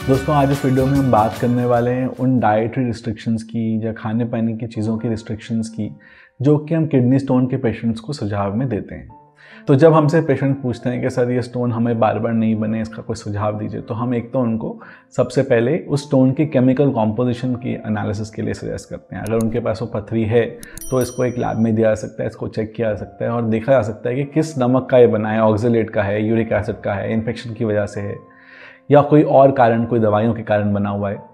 दोस्तों आज इस वीडियो में हम बात करने वाले हैं उन डाइटरी रिस्ट्रिक्शंस की या खाने पाने की चीज़ों की रिस्ट्रिक्शंस की जो कि हम किडनी स्टोन के पेशेंट्स को सुझाव में देते हैं। तो जब हमसे पेशेंट पूछते हैं कि सर ये स्टोन हमें बार बार नहीं बने, इसका कोई सुझाव दीजिए, तो हम एक तो उनको सबसे पहले उस स्टोन की केमिकल कॉम्पोजिशन की एनालिसिस के लिए सजेस्ट करते हैं। अगर उनके पास वो पथरी है तो इसको एक लैब में दिया जा सकता है, इसको चेक किया जा सकता है और देखा जा सकता है कि किस नमक का ये बना है, ऑक्जेलेट का है, यूरिक एसिड का है, इन्फेक्शन की वजह से है या कोई और कारण, कोई दवाइयों के कारण बना हुआ है।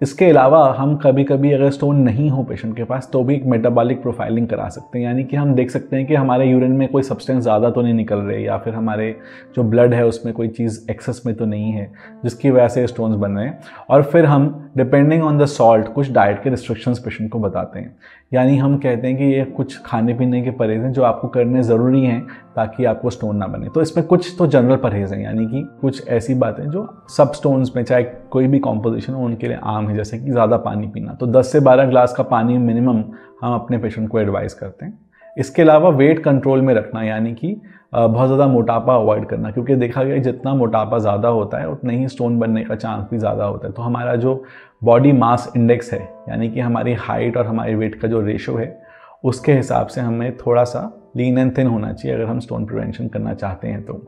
इसके अलावा हम कभी कभी अगर स्टोन नहीं हो पेशेंट के पास तो भी एक मेटाबॉलिक प्रोफाइलिंग करा सकते हैं, यानी कि हम देख सकते हैं कि हमारे यूरिन में कोई सब्सटेंस ज़्यादा तो नहीं निकल रहे या फिर हमारे जो ब्लड है उसमें कोई चीज़ एक्सेस में तो नहीं है जिसकी वजह से स्टोन्स बन रहे हैं। और फिर हम डिपेंडिंग ऑन द सॉल्ट कुछ डाइट के रिस्ट्रिक्शंस पेशेंट को बताते हैं, यानी हम कहते हैं कि ये कुछ खाने पीने के परहेज़ हैं जो आपको करने ज़रूरी हैं ताकि आपको स्टोन ना बने। तो इसमें कुछ तो जनरल परहेज़ हैं, यानी कि कुछ ऐसी बातें जो सब स्टोन्स में चाहे कोई भी कॉम्पोजिशन हो उनके लिए आम है, जैसे कि ज़्यादा पानी पीना। तो 10 से 12 ग्लास का पानी मिनिमम हम अपने पेशेंट को एडवाइस करते हैं। इसके अलावा वेट कंट्रोल में रखना, यानी कि बहुत ज़्यादा मोटापा अवॉइड करना, क्योंकि देखा गया जितना मोटापा ज़्यादा होता है उतना ही स्टोन बनने का चांस भी ज़्यादा होता है। तो हमारा जो बॉडी मास इंडेक्स है, यानी कि हमारी हाइट और हमारे वेट का जो रेशो है, उसके हिसाब से हमें थोड़ा सा लीन एंड थिन होना चाहिए अगर हम स्टोन प्रिवेंशन करना चाहते हैं। तो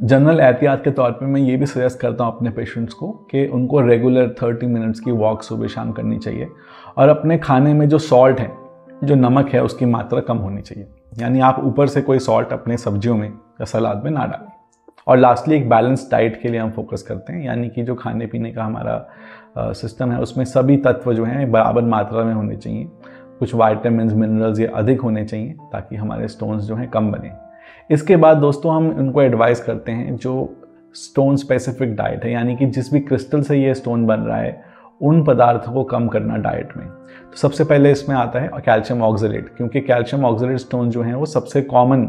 जनरल एहतियात के तौर पे मैं ये भी सजेस्ट करता हूँ अपने पेशेंट्स को कि उनको रेगुलर 30 मिनट्स की वॉक सुबह शाम करनी चाहिए और अपने खाने में जो सॉल्ट है, जो नमक है, उसकी मात्रा कम होनी चाहिए, यानी आप ऊपर से कोई सॉल्ट अपने सब्जियों में या सलाद में ना डालें। और लास्टली एक बैलेंस डाइट के लिए हम फोकस करते हैं, यानी कि जो खाने पीने का हमारा सिस्टम है उसमें सभी तत्व जो हैं बराबर मात्रा में होने चाहिए। कुछ वाइटामिन मिनरल्स ये अधिक होने चाहिए ताकि हमारे स्टोन्स जो हैं कम बने। इसके बाद दोस्तों हम उनको एडवाइस करते हैं जो स्टोन स्पेसिफिक डाइट है, यानी कि जिस भी क्रिस्टल से ये स्टोन बन रहा है उन पदार्थों को कम करना डाइट में। तो सबसे पहले इसमें आता है कैल्शियम ऑक्जेलेट, क्योंकि कैल्शियम ऑक्जेलेट स्टोन जो हैं वो सबसे कॉमन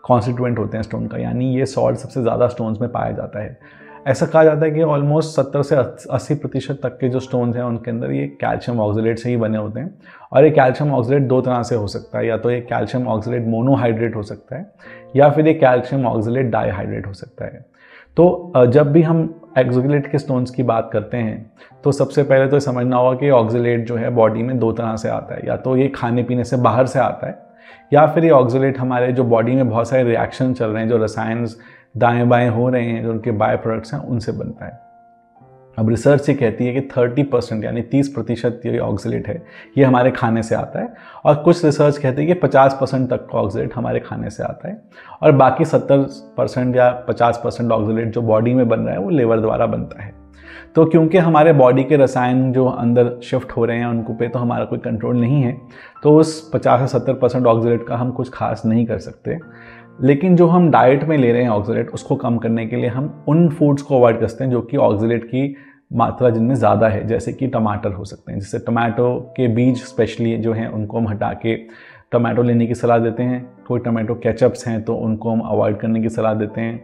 कॉन्स्टिट्यूएंट होते हैं स्टोन का, यानी ये सॉल्ट सबसे ज़्यादा स्टोन्स में पाया जाता है। ऐसा कहा जाता है कि ऑलमोस्ट 70 से 80% तक के जो स्टोन्स हैं उनके अंदर ये कैल्शियम ऑक्जेलेट से ही बने होते हैं। और ये कैल्शियम ऑक्जेलेट दो तरह से हो सकता है, या तो ये कैल्शियम ऑक्जेलेट मोनोहाइड्रेट हो सकता है या फिर ये कैल्शियम ऑक्जेलेट डाईहाइड्रेट हो सकता है। तो जब भी हम ऑक्जेलेट के स्टोन्स की बात करते हैं तो सबसे पहले तो समझना होगा कि ऑक्जेलेट जो है बॉडी में दो तरह से आता है, या तो ये खाने पीने से बाहर से आता है या फिर ये ऑक्जेलेट हमारे जो बॉडी में बहुत सारे रिएक्शन चल रहे हैं, जो रसायन दाएं बाएं हो रहे हैं, जो उनके बाय प्रोडक्ट्स हैं, उनसे बनता है। अब रिसर्च ये कहती है कि 30% यानी 30% ये ऑक्जेलेट है ये हमारे खाने से आता है, और कुछ रिसर्च कहती है कि 50% तक का ऑक्जेलेट हमारे खाने से आता है और बाकी 70% या 50% ऑक्जेलेट जो बॉडी में बन रहा है वो लिवर द्वारा बनता है। तो क्योंकि हमारे बॉडी के रसायन जो अंदर शिफ्ट हो रहे हैं उनको पे तो हमारा कोई कंट्रोल नहीं है, तो उस 50 से 70% ऑक्जेलेट का हम कुछ खास नहीं कर सकते। लेकिन जो हम डाइट में ले रहे हैं ऑक्जेलेट, उसको कम करने के लिए हम उन फूड्स को अवॉइड करते हैं जो कि ऑक्जेलेट की मात्रा जिनमें ज़्यादा है, जैसे कि टमाटर हो सकते हैं। जैसे टमाटो के बीज स्पेशली जो हैं उनको हम हटा के टमाटो लेने की सलाह देते हैं। कोई टमाटो केचप्स हैं तो उनको हम अवॉइड करने की सलाह देते हैं।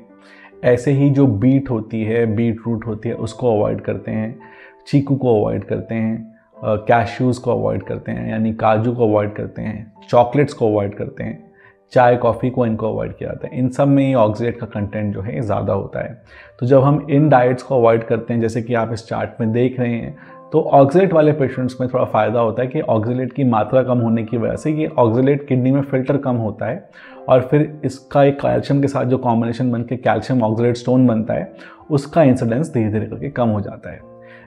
ऐसे ही जो बीट होती है, बीट रूट होती है, उसको अवॉइड करते हैं। चीकू को अवॉइड करते हैं, कैश्यूज़ को अवॉइड करते हैं, यानी काजू को अवॉइड करते हैं, चॉकलेट्स को अवॉइड करते हैं, चाय कॉफ़ी को इनको अवॉइड किया जाता है। इन सब में ये ऑक्जेलेट का कंटेंट जो है ज़्यादा होता है। तो जब हम इन डाइट्स को अवॉइड करते हैं, जैसे कि आप इस चार्ट में देख रहे हैं, तो ऑक्जेलेट वाले पेशेंट्स में थोड़ा फ़ायदा होता है कि ऑक्जेलेट की मात्रा कम होने की वजह से ये ऑक्जेलेट किडनी में फ़िल्टर कम होता है और फिर इसका एक कैल्शियम के साथ जो कॉम्बिनेशन बन के कैल्शियम ऑक्जेलेट स्टोन बनता है, उसका इंसिडेंस धीरे धीरे करके कम हो जाता है।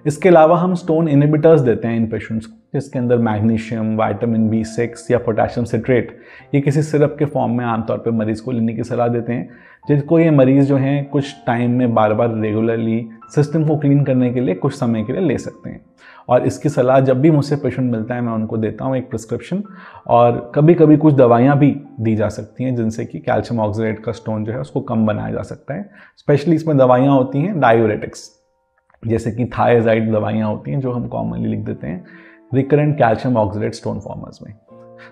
इसके अलावा हम स्टोन इनहिबिटर्स देते हैं इन पेशेंट्स को, जिसके अंदर मैग्नीशियम, विटामिन B6 या पोटेशियम सिट्रेट ये किसी सिरप के फॉर्म में आमतौर पर मरीज़ को लेने की सलाह देते हैं, जिनको ये मरीज़ जो हैं कुछ टाइम में बार बार रेगुलरली सिस्टम को क्लीन करने के लिए कुछ समय के लिए ले सकते हैं। और इसकी सलाह जब भी मुझसे पेशेंट मिलता है मैं उनको देता हूँ एक प्रिस्क्रिप्शन, और कभी कभी कुछ दवाइयाँ भी दी जा सकती हैं जिनसे कि कैल्शियम ऑक्जेलेट का स्टोन जो है उसको कम बनाया जा सकता है। स्पेशली इसमें दवाइयाँ होती हैं डायूरेटिक्स, जैसे कि थायजाइड दवाइयाँ होती हैं जो हम कॉमनली लिख देते हैं recurrent calcium oxalate stone formers में।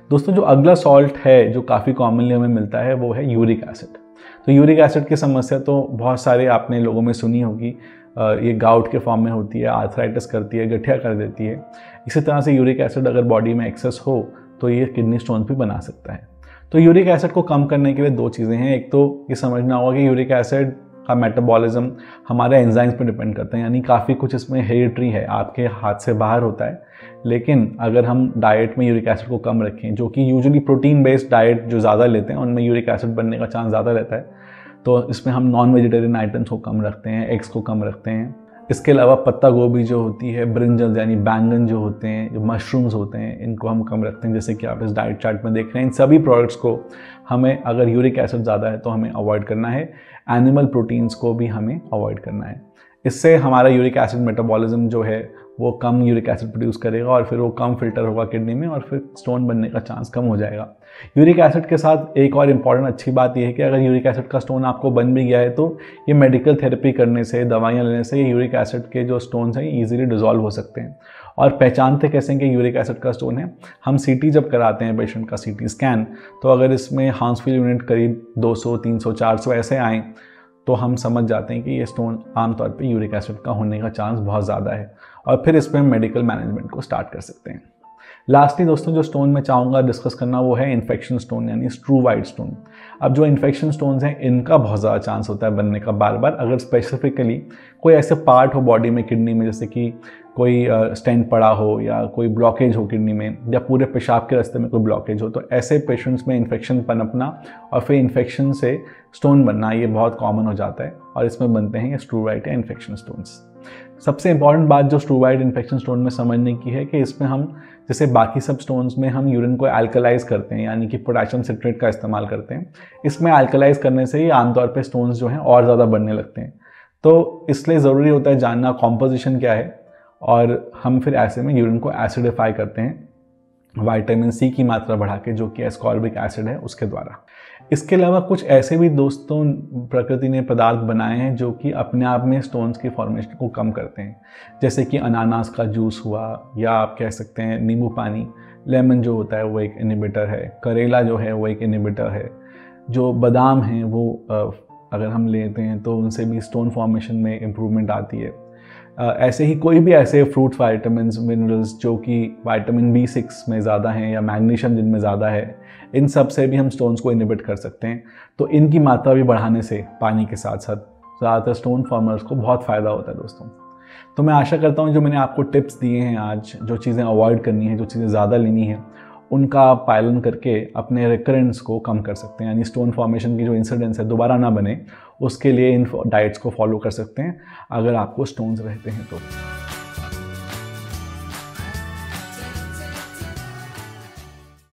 दोस्तों जो अगला सॉल्ट है जो काफ़ी कॉमनली हमें मिलता है वो है यूरिक एसिड। तो यूरिक एसिड की समस्या तो बहुत सारे आपने लोगों में सुनी होगी। ये गाउट के फॉर्म में होती है, आर्थराइटिस करती है, गठिया कर देती है। इसी तरह से यूरिक एसिड अगर बॉडी में एक्सेस हो तो ये किडनी स्टोन भी बना सकता है। तो यूरिक एसिड को कम करने के लिए दो चीज़ें हैं। एक तो ये समझना होगा कि यूरिक एसिड का मेटाबॉलिज्म हमारे एंजाइम्स पर डिपेंड करता है, यानी काफ़ी कुछ इसमें हेरिडिटरी है, आपके हाथ से बाहर होता है। लेकिन अगर हम डाइट में यूरिक एसिड को कम रखें, जो कि यूजुअली प्रोटीन बेस्ड डाइट जो ज़्यादा लेते हैं उनमें यूरिक एसिड बनने का चांस ज़्यादा रहता है, तो इसमें हम नॉन वेजिटेरियन आइटम्स को कम रखते हैं, एग्स को कम रखते हैं। इसके अलावा पत्ता गोभी जो होती है, ब्रिंजल्स यानी बैंगन जो होते हैं, जो मशरूम्स होते हैं, इनको हम कम रखते हैं, जैसे कि आप इस डाइट चार्ट में देख रहे हैं। इन सभी प्रोडक्ट्स को हमें, अगर यूरिक एसिड ज़्यादा है तो हमें अवॉइड करना है। एनिमल प्रोटीन्स को भी हमें अवॉइड करना है। इससे हमारा यूरिक एसिड मेटाबॉलिज्म जो है वो कम यूरिक एसिड प्रोड्यूस करेगा और फिर वो कम फिल्टर होगा किडनी में और फिर स्टोन बनने का चांस कम हो जाएगा। यूरिक एसिड के साथ एक और इम्पॉर्टेंट अच्छी बात यह है कि अगर यूरिक एसिड का स्टोन आपको बन भी गया है तो ये मेडिकल थेरेपी करने से, दवाइयाँ लेने से ये यूरिक एसिड के जो स्टोन्स हैं ईजिली डिजॉल्व हो सकते हैं। और पहचानते कैसे हैं कि यूरिक एसिड का स्टोन है? हम सीटी जब कराते हैं पेशेंट का सीटी स्कैन, तो अगर इसमें हाउसफुल यूनिट करीब 200, 300, 400 ऐसे आएँ तो हम समझ जाते हैं कि ये स्टोन आमतौर पे यूरिक एसिड का होने का चांस बहुत ज़्यादा है और फिर इस पर हम मेडिकल मैनेजमेंट को स्टार्ट कर सकते हैं। लास्टली दोस्तों, जो स्टोन मैं चाहूँगा डिस्कस करना वो है इन्फेक्शन स्टोन यानी स्ट्रूवाइड स्टोन। अब जो इन्फेक्शन स्टोन्स हैं इनका बहुत ज़्यादा चांस होता है बनने का बार बार, अगर स्पेसिफिकली कोई ऐसे पार्ट हो बॉडी में, किडनी में, जैसे कि कोई स्टेंट पड़ा हो या कोई ब्लॉकेज हो किडनी में या पूरे पेशाब के रास्ते में कोई ब्लॉकेज हो, तो ऐसे पेशेंट्स में इन्फेक्शन पनपना और फिर इन्फेक्शन से स्टोन बनना ये बहुत कॉमन हो जाता है और इसमें बनते हैं ये स्ट्रूवाइड या इन्फेक्शन स्टोन्स। सबसे इंपॉर्टेंट बात जो स्ट्रूवाइड इन्फेक्शन स्टोन में समझने की है कि इसमें हम, जैसे बाकी सब स्टोन्स में हम यूरिन को एल्कलाइज करते हैं यानी कि पोटेशियम सिट्रेट का इस्तेमाल करते हैं, इसमें एल्कलाइज करने से ही आमतौर पे स्टोन्स जो हैं और ज़्यादा बनने लगते हैं। तो इसलिए ज़रूरी होता है जानना कॉम्पोजिशन क्या है और हम फिर ऐसे में यूरिन को एसिडिफाई करते हैं विटामिन सी की मात्रा बढ़ा के, जो कि एस्कॉर्बिक एसिड है उसके द्वारा। इसके अलावा कुछ ऐसे भी दोस्तों प्रकृति ने पदार्थ बनाए हैं जो कि अपने आप में स्टोन्स की फॉर्मेशन को कम करते हैं, जैसे कि अनानास का जूस हुआ या आप कह सकते हैं नींबू पानी, लेमन जो होता है वो एक इनहिबिटर है, करेला जो है वो एक इनहिबिटर है, जो बादाम हैं वो अगर हम लेते हैं तो उनसे भी स्टोन फॉर्मेशन में इम्प्रूवमेंट आती है। ऐसे ही कोई भी ऐसे फ्रूट्स, वाइटामिन, मिनरल्स जो कि विटामिन B6 में ज़्यादा हैं या मैग्नीशियम जिनमें ज़्यादा है, इन सब से भी हम स्टोन्स को इनहिबिट कर सकते हैं। तो इनकी मात्रा भी बढ़ाने से पानी के साथ साथ ज़्यादातर स्टोन फॉर्मर्स को बहुत फ़ायदा होता है दोस्तों। तो मैं आशा करता हूँ जो मैंने आपको टिप्स दिए हैं आज, जो चीज़ें अवॉइड करनी है, जो चीज़ें ज़्यादा लेनी है, उनका पालन करके अपने रिकरेंस को कम कर सकते हैं, यानी स्टोन फॉर्मेशन की जो इंसिडेंस है दोबारा ना बने, उसके लिए इन डाइट्स को फॉलो कर सकते हैं अगर आपको स्टोन्स रहते हैं तो।